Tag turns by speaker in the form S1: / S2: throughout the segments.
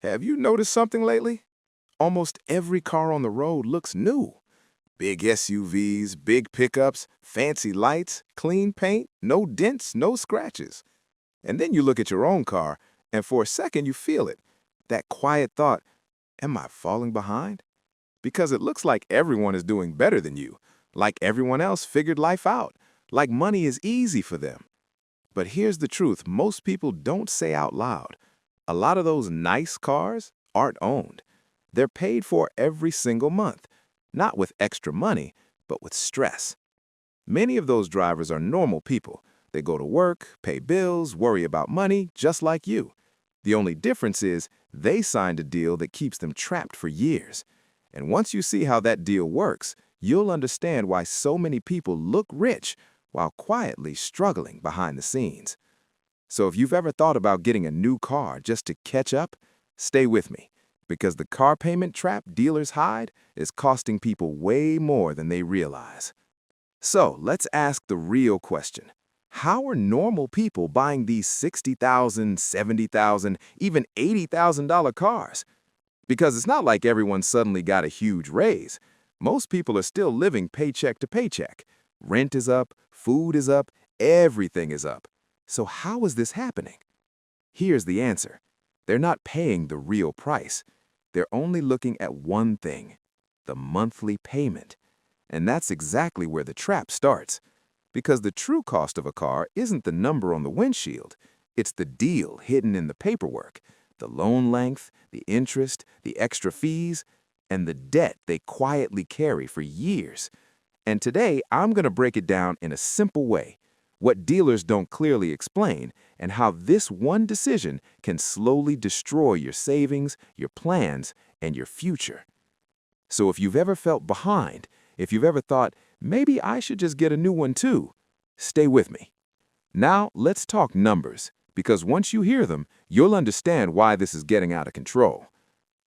S1: Have you noticed something lately? Almost every car on the road looks new. Big SUVs, big pickups, fancy lights, clean paint, no dents, no scratches. And then you look at your own car, and for a second you feel it. That quiet thought, am I falling behind? Because it looks like everyone is doing better than you, like everyone else figured life out, like money is easy for them. But here's the truth most people don't say out loud. A lot of those nice cars aren't owned. They're paid for every single month, not with extra money, but with stress. Many of those drivers are normal people. They go to work, pay bills, worry about money, just like you. The only difference is they signed a deal that keeps them trapped for years. And once you see how that deal works, you'll understand why so many people look rich while quietly struggling behind the scenes. So if you've ever thought about getting a new car just to catch up, stay with me, because the car payment trap dealers hide is costing people way more than they realize. So let's ask the real question. How are normal people buying these $60,000, $70,000, even $80,000 cars? Because it's not like everyone suddenly got a huge raise. Most people are still living paycheck to paycheck. Rent is up, food is up, everything is up. So how is this happening? Here's the answer. They're not paying the real price. They're only looking at one thing, the monthly payment. And that's exactly where the trap starts. Because the true cost of a car isn't the number on the windshield. It's the deal hidden in the paperwork, the loan length, the interest, the extra fees, and the debt they quietly carry for years. And today, I'm going to break it down in a simple way, what dealers don't clearly explain, and how this one decision can slowly destroy your savings, your plans, and your future. So if you've ever felt behind, if you've ever thought, maybe I should just get a new one too, stay with me. Now, let's talk numbers, because once you hear them, you'll understand why this is getting out of control.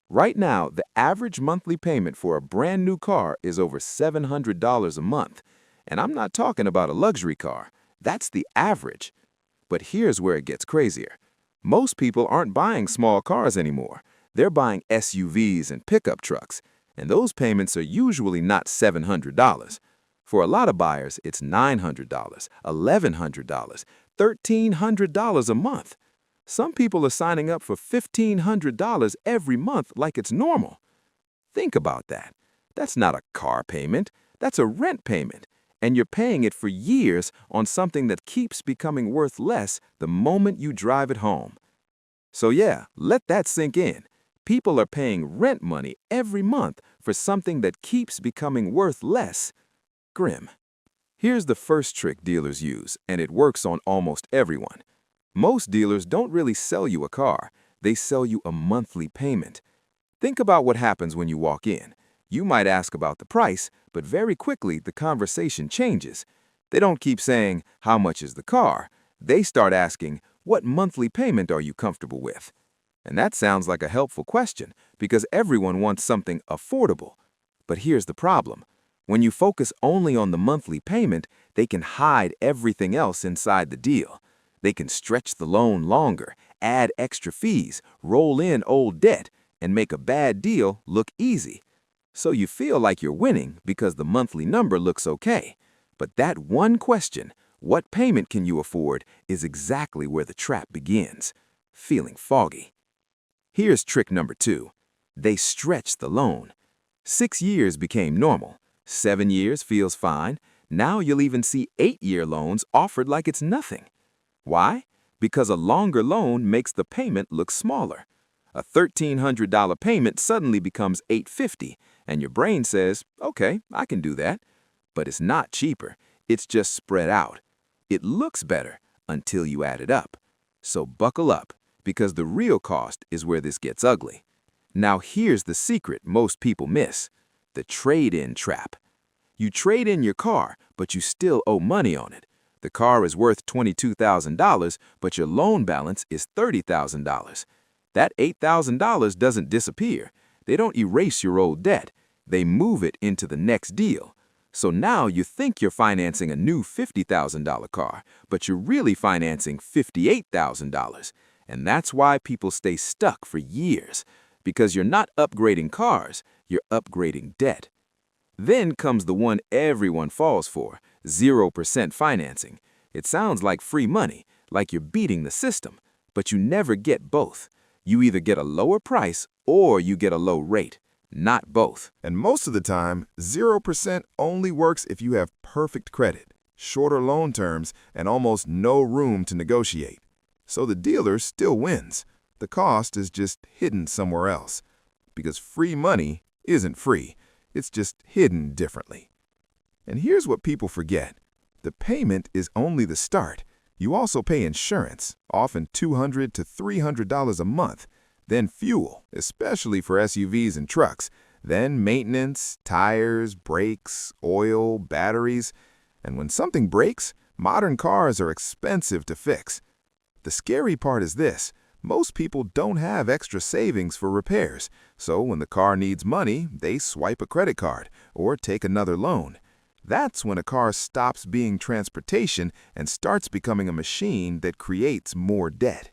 S1: Right now, the average monthly payment for a brand new car is over $700 a month. And I'm not talking about a luxury car. That's the average. But here's where it gets crazier. Most people aren't buying small cars anymore. They're buying SUVs and pickup trucks. And those payments are usually not $700. For a lot of buyers, it's $900, $1,100, $1,300 a month. Some people are signing up for $1,500 every month like it's normal. Think about that. That's not a car payment. That's a rent payment. And you're paying it for years on something that keeps becoming worth less the moment you drive it home. So yeah, let that sink in. People are paying rent money every month for something that keeps becoming worth less. Grim. Here's the first trick dealers use, and it works on almost everyone. Most dealers don't really sell you a car. They sell you a monthly payment. Think about what happens when you walk in. You might ask about the price, but very quickly the conversation changes. They don't keep saying, how much is the car? They start asking, what monthly payment are you comfortable with? And that sounds like a helpful question because everyone wants something affordable. But here's the problem. When you focus only on the monthly payment, they can hide everything else inside the deal. They can stretch the loan longer, add extra fees, roll in old debt, and make a bad deal look easy. So you feel like you're winning because the monthly number looks okay. But that one question, what payment can you afford, is exactly where the trap begins, feeling foggy. Here's trick number 2. They stretch the loan. 6 years became normal. 7 years feels fine. Now you'll even see 8-year loans offered like it's nothing. Why? Because a longer loan makes the payment look smaller. A $1,300 payment suddenly becomes $850, and your brain says, okay, I can do that. But it's not cheaper. It's just spread out. It looks better until you add it up. So buckle up, because the real cost is where this gets ugly. Now here's the secret most people miss, the trade-in trap. You trade in your car, but you still owe money on it. The car is worth $22,000, but your loan balance is $30,000. That $8,000 doesn't disappear. They don't erase your old debt. They move it into the next deal. So now you think you're financing a new $50,000 car, but you're really financing $58,000.
S2: And that's why people stay stuck for years, because you're not upgrading cars, you're upgrading debt. Then comes the one everyone falls for, 0% financing. It sounds like free money, like you're beating the system, but you never get both. You either get a lower price or you get a low rate, not both.
S1: And most of the time, 0% only works if you have perfect credit, shorter loan terms, and almost no room to negotiate. So the dealer still wins. The cost is just hidden somewhere else. Because free money isn't free. It's just hidden differently. And here's what people forget. The payment is only the start. You also pay insurance, often $200 to $300 a month. Then fuel, especially for SUVs and trucks. Then maintenance, tires, brakes, oil, batteries. And when something breaks, modern cars are expensive to fix. The scary part is this. Most people don't have extra savings for repairs, so when the car needs money, they swipe a credit card or take another loan. That's when a car stops being transportation and starts becoming a machine that creates more debt.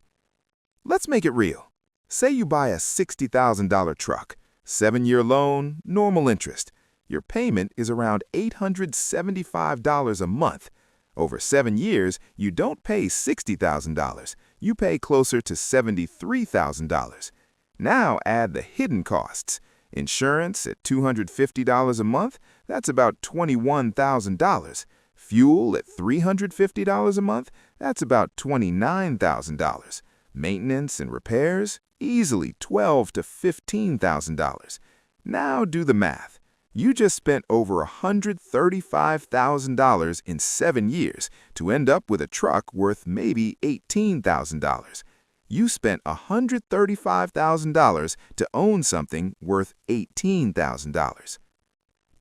S1: Let's make it real. Say you buy a $60,000 truck, 7-year loan, normal interest. Your payment is around $875 a month. Over 7 years, you don't pay $60,000. You pay closer to $73,000. Now add the hidden costs. Insurance at $250 a month, that's about $21,000. Fuel at $350 a month, that's about $29,000. Maintenance and repairs, easily $12,000 to $15,000. Now do the math. You just spent over $135,000 in 7 years to end up with a truck worth maybe $18,000. You spent $135,000 to own something worth $18,000.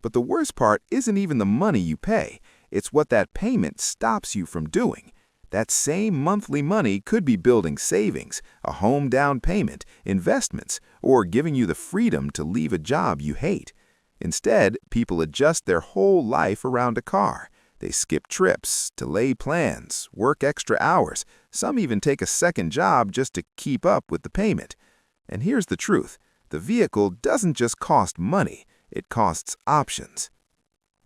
S1: But the worst part isn't even the money you pay. It's what that payment stops you from doing. That same monthly money could be building savings, a home down payment, investments, or giving you the freedom to leave a job you hate. Instead, people adjust their whole life around a car. They skip trips, delay plans, work extra hours. Some even take a second job just to keep up with the payment. And here's the truth. The vehicle doesn't just cost money, it costs options.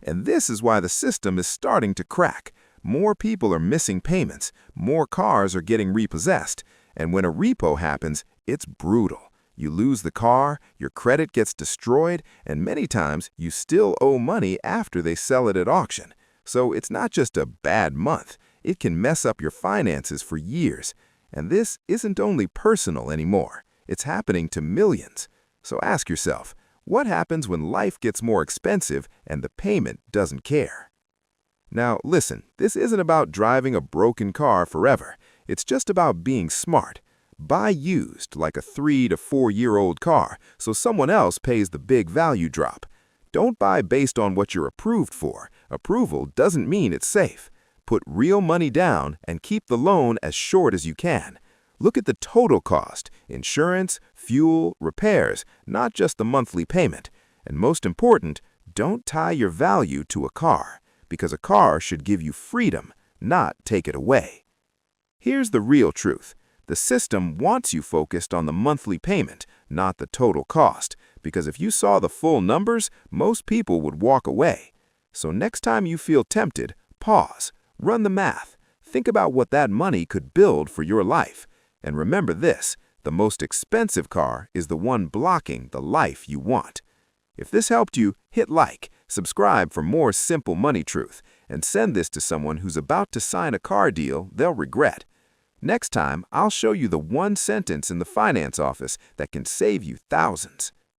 S1: And this is why the system is starting to crack. More people are missing payments, more cars are getting repossessed, and when a repo happens, it's brutal. You lose the car, your credit gets destroyed, and many times you still owe money after they sell it at auction. So it's not just a bad month, it can mess up your finances for years. And this isn't only personal anymore, it's happening to millions. So ask yourself, what happens when life gets more expensive and the payment doesn't care? Now listen, this isn't about driving a broken car forever. It's just about being smart. Buy used, like a 3 to 4-year-old car, so someone else pays the big value drop. Don't buy based on what you're approved for. Approval doesn't mean it's safe. Put real money down and keep the loan as short as you can. Look at the total cost, insurance, fuel, repairs, not just the monthly payment. And most important, don't tie your value to a car, because a car should give you freedom, not take it away. Here's the real truth. The system wants you focused on the monthly payment, not the total cost, because if you saw the full numbers, most people would walk away. So next time you feel tempted, pause, run the math, think about what that money could build for your life. And remember this, the most expensive car is the one blocking the life you want. If this helped you, hit like, subscribe for more simple money truth, and send this to someone who's about to sign a car deal they'll regret. Next time, I'll show you the one sentence in the finance office that can save you thousands.